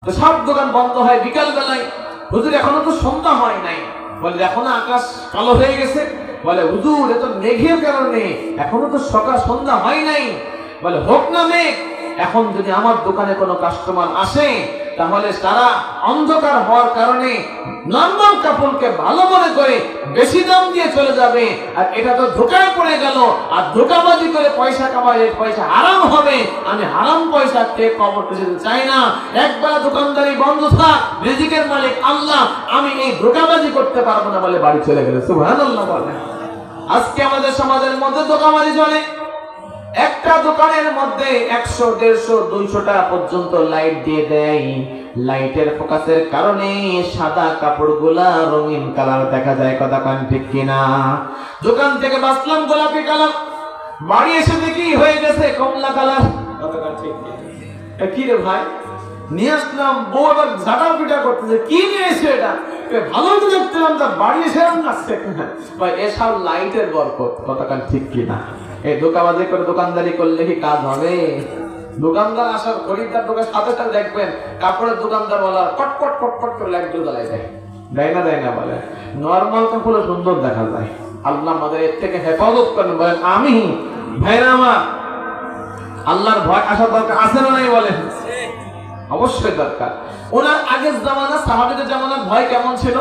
তো সব দোকান বন্ধ হয় বিকাল বেলায়। হুজুর এখনো তো সন্ধ্যা হয় নাই। বলে এখনো আকাশ কালো হয়ে গেছে। বলে হুজুর এত মেঘের কারণে এখনো তো সকাল সন্ধ্যা হয় নাই। বলে হোক না মেঘ, এখন যদি আমার দোকানে কোনো কাস্টমার আসে তাহলে তারা অন্ধকার হওয়ার কারণে নরমাল কাপড়কে ভালো মনে করে বেশি দাম দিয়ে চলে যাবে, আর এটা তো ধোকায় পড়ে গেল, আর ধোকাবাজি করে পয়সা কামায়, পয়সা হারাম হবে। আমি হারাম পয়সা খেয়ে কবর যেতে চাই না। একবার দোকানদারি বন্ধ থাক, রিজিকের মালিক আল্লাহ, আমি এই ধোকাবাজি করতে পারবো না বলে বাড়ি চলে গেল। সুবহানাল্লাহ বলে। আজকে আমাদের সমাজের মধ্যে ধোকাবাজি চলে। একটা দোকানের মধ্যে 100, 150, 200 টাকা পর্যন্ত লাইট দিয়ে দেয়। লাইটের ফোকাসের কারণে সাদা কাপড়গুলা রঙিন কালার দেখা যায়। কথা কান ঠিক কিনা? দোকান থেকে বাঁচলাম গোলাপি কালার, বাড়ি এসে দেখি হয়ে গেছে কমলা কালার। কথা কান ঠিক কিনা? কি রে ভাই, নিয়ে আসলাম, বউ আবার ঝাঁটা পিটা করতেছে, কি নিয়ে এসে এটা? ভালো তো দেখছিলাম, তার বাড়ি এসে আসছে ভাই, এসব লাইটের বরকত। কথা কান ঠিক কিনা? এই ধোকাবাজি করে দোকানদারি করলে কি কাজ হবে? দোকানদার আসার খরিদ্দার ঢোকার সাথে সাথে দেখবেন কাপড়ের দোকানদার বলা পটপট পটপট করে লাইট জ্বালাই দেয়। দেয় না বলে নরমাল কাপড়ে সুন্দর দেখা যায়। আল্লাহ আমাদের এর থেকে হেফাজত করেন। বলেন আমি ভাইরা আমার, আল্লাহর ভয় আসার দরকার আছে না নাই? বলেন অবশ্যই দরকার। ওনার আগের জামানা, সাহাবীদের জামানার ভয় কেমন ছিল?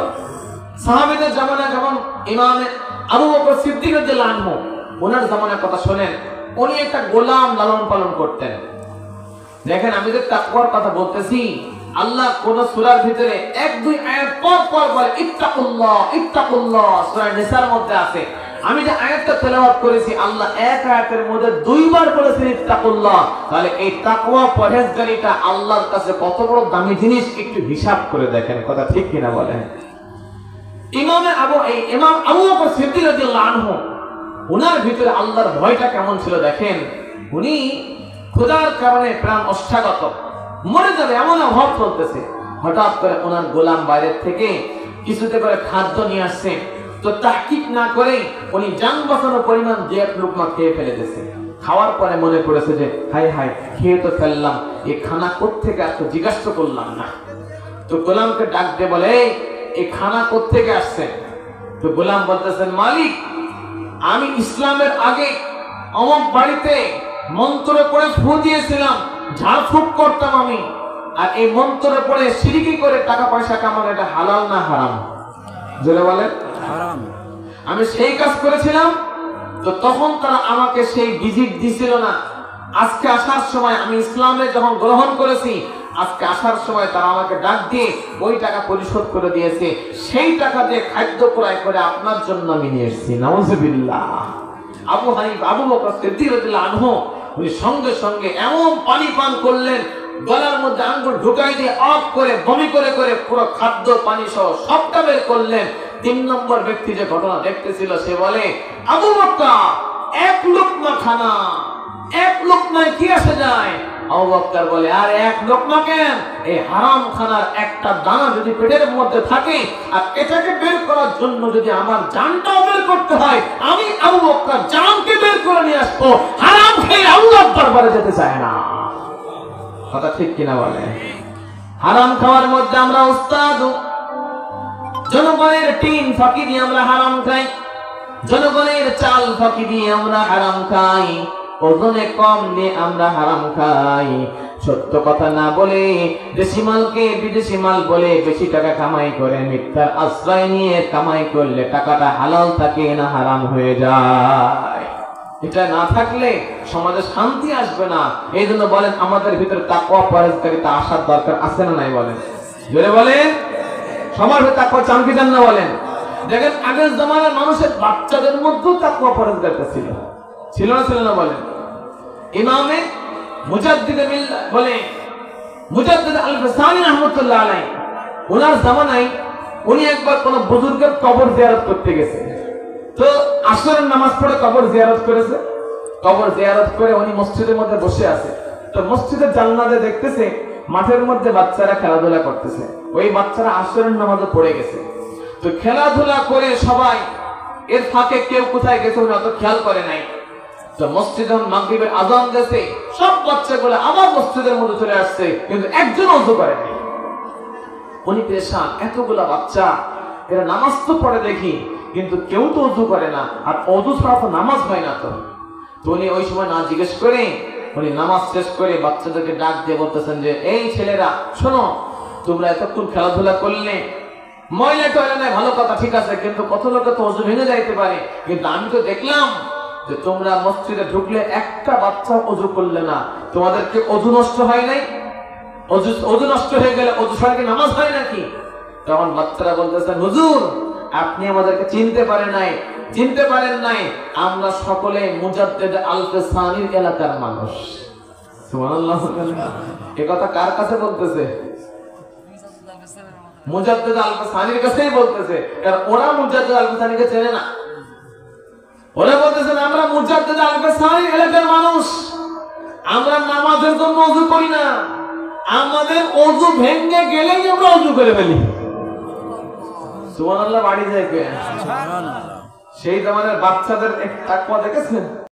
সাহাবীদের জামানা যেমন ইমামে আবু বকর সিদ্দিক রাদিয়াল্লাহু আনহু, ওনার জামানার কথা শোনেন। উনি একটা গোলাম লালন পালন করতেন। দেখেন, আমি যে তাকওয়ার কথা বলতেছি, আল্লাহ কোন সূরার ভিতরে 1-2 আয়াত পর পর বলে ইত্তাকুল্লাহ ইত্তাকুল্লাহ, সূরা নিসার মধ্যে আছে। আমি যে আয়াতটা তেলাওয়াত করেছি, আল্লাহ এক আয়াতের মধ্যে 2 বার বলেছেন ইত্তাকুল্লাহ। তাহলে এই তাকওয়া, পরহেজগারিটা আল্লাহর কাছে কত বড় দামি জিনিস, একটু হিসাব করে দেখেন। কথা ঠিক কিনা বলেন? ইমাম আবু বকর সিদ্দিক রাদিয়াল্লাহু আনহু, ওনার ভিতরে আল্লাহর ভয়টা কেমন ছিল দেখেন। উনি খোদার কারণে প্রাণ অষ্টাগত, মরে যাবে এমন অভাব চলতেছে। হঠাৎ করে ওনার গোলাম বাইরের থেকে কিছুতে করে খাদ্য নিয়ে আসছে। তো তাহকিক না করে উনি জান বাঁচানোর পরিমাণ যে এক লুকমা খেয়ে ফেলে দিয়েছে। খাওয়ার পরে মনে করেছে যে হায় হায়, খেয়ে তো ফেললাম, এই খানা কোত্থেকে আসতো জিজ্ঞাসা করলাম না। তো গোলামকে ডাক দিয়ে বলে এই খানা কোত্থেকে আসছে? তো গোলাম বলতেছেন, মালিক আমি ইসলামের আগে অমুক বাড়িতে মন্ত্র পড়ে ফু দিয়েছিলাম, ঝাড়ফুঁক করতাম আমি, আর এই মন্ত্র পড়ে শিরকি করে টাকা পয়সা কামানো, এটা হালাল না হারাম? জোরে বলেন হারাম। আমি সেই কাজ করেছিলাম, তো তখন তারা আমাকে সেই ভিজিট দিছিল না। আজকে আসার সময় আমি ইসলামে যখন গ্রহণ করেছি, আজকে আসার সময় তারা আমাকে ডাক দিয়ে ওই টাকা পরিশোধ করে দিয়েছে। সেই টাকা দিয়ে খাদ্য ক্রয় করে আপনার জন্য আমি নিয়ে এসেছি। নাউজুবিল্লাহ। আবু বকর সিদ্দিক রাদিয়াল্লাহু আনহু উনি সঙ্গে সঙ্গে এমন পানি পান করলেন, গলার মধ্যে আঙ্গুল ঢুকাই দিয়ে অফ করে বমি করে করে পুরো খাদ্য পানি সহ সবটা বের করলেন। 3 নম্বর ব্যক্তি যে ঘটনা দেখতেছিল, সে বলে আবু বকর, এক লোকমা খানা, এক লোকমায় কি আসে যায়? আবু বকর বলে আর এক লোকমা কেন, এই হারাম খানার একটা দানা যদি পেটের মধ্যে থাকে, আর এটাকে বের করার জন্য যদি আমার জানটাও বের করতে হয়, আমি আবু বকর জানকে বের করে নিয়ে আসবো। হারাম খেয়ে আল্লাহর দরবারে যেতে চায় না। কথা ঠিক কিনা বলে? হারাম খাওয়ার মধ্যে আমরা উস্তাদ। জনগণের টিন ফাঁকি দিয়ে আমরা হারাম খাই, জনগণের চাল ফাঁকি দিয়ে আমরা হারাম খাই, ওজনে কম নিয়ে আমরা হারাম খাই। সত্য কথা না বলে দেশি মালকে বিদেশি মাল বলে বেশি টাকা কামাই করে মিথ্যার আশ্রয় নিয়ে কামাই করলে টাকাটা হালাল থাকে না হারাম হয়ে যায়। এটা না থাকলে সমাজে শান্তি আসবে না। এই জন্য বলেন আমাদের ভিতরে তাকওয়া পরহেজগারিতা আসার দরকার আছে না নাই? বলেন জোরে বলেন। সবার ভিতরে তাকওয়া চান কি চান না? বলেন। দেখেন আগের জামানার মানুষের বাচ্চাদের মধ্যেও তাকওয়া পরহেজগারিতা ছিল, ছিল না ছিল না? বলেন। ইমামে মুজাদ্দিদ মিল্লাহ বলে মুজাদ্দিদ আল-ফিসানি রাহমাতুল্লাহ আলাইহি, ওনার জামানায় উনি একবার কোন বুজুর্গের কবর জিয়ারত করতে গেছে। তো আসরের নামাজ পড়ে কবর জিয়ারত করেছে। কবর জিয়ারত করে উনি মসজিদের মধ্যে বসে আছে। তো মসজিদের জান্নাতে দেখতেছে মাঠের মধ্যে বাচ্চারা খেলাধুলা করতেছে। ওই বাচ্চারা আসরের নামাজে পড়ে গেছে। তো খেলাধুলা করে সবাই, এর ফাঁকে কেউ কোথায় গেছে উনি অত খেয়াল করে নাই। তো মসজিদে মাগরিবের আযান দিয়েছে, সব বাচ্চাগুলো আবার মসজিদের মধ্যে চলে আসছে, কিন্তু একজন ওযু করে নাই। উনি পেরেশান, এতগুলা বাচ্চা, এরা নামাজ তো পড়ে দেখি, কিন্তু কেউ তো ওযু করে না, আর ওযু ছাড়া তো নামাজ হয় না। তো উনি ওই সময় না জিজ্ঞেস করে উনি নামাজ শেষ করে বাচ্চাদেরকে ডাক দিয়ে বলতেছেন যে, এই ছেলেরা শোনো, তোমরা এতক্ষণ খেলাধুলা করলে, ময়লা টয়লা ভালো কথা, ঠিক আছে, কিন্তু কত লোকে তো ওযু ভেঙে যাইতে পারে, কিন্তু আমি তো দেখলাম যে তোমরা মসজিদে ঢুকলে একটা বাচ্চা ওযু করলে না, তোমাদেরকে ওযু নষ্ট হয় নাই? ওযু নষ্ট হয়ে গেলে ওযু ছাড়া কি নামাজ হয় নাকি? তখন বাচ্চারা বলতেছেন, হুজুর আপনি আমাদেরকে চিনতে পারেন নাই, আমরা সকলে মুজাদ্দেদ আল-ফিসানির এলাকার মানুষ। সুবহানাল্লাহ। এই কথা কার কাছে বলতেছে? মুজাদ্দেদ আল-ফিসানির কাছেই বলতেছে, কারণ ওরা মুজাদ্দেদ আল-ফিসানিকে চেনে না। ওরা বলতেছেন, আমরা মুজাদ্দেদ আল-ফিসানির এলাকার মানুষ, আমরা নামাজের জন্য ওযু করি না, আমাদের ওযু ভেঙে গেলেই আমরা ওযু করে ফেলি। সুবহানাল্লাহ। বাড়ি থেকে সেই জামানের বাচ্চাদের এক তাকওয়া দেখেছেন?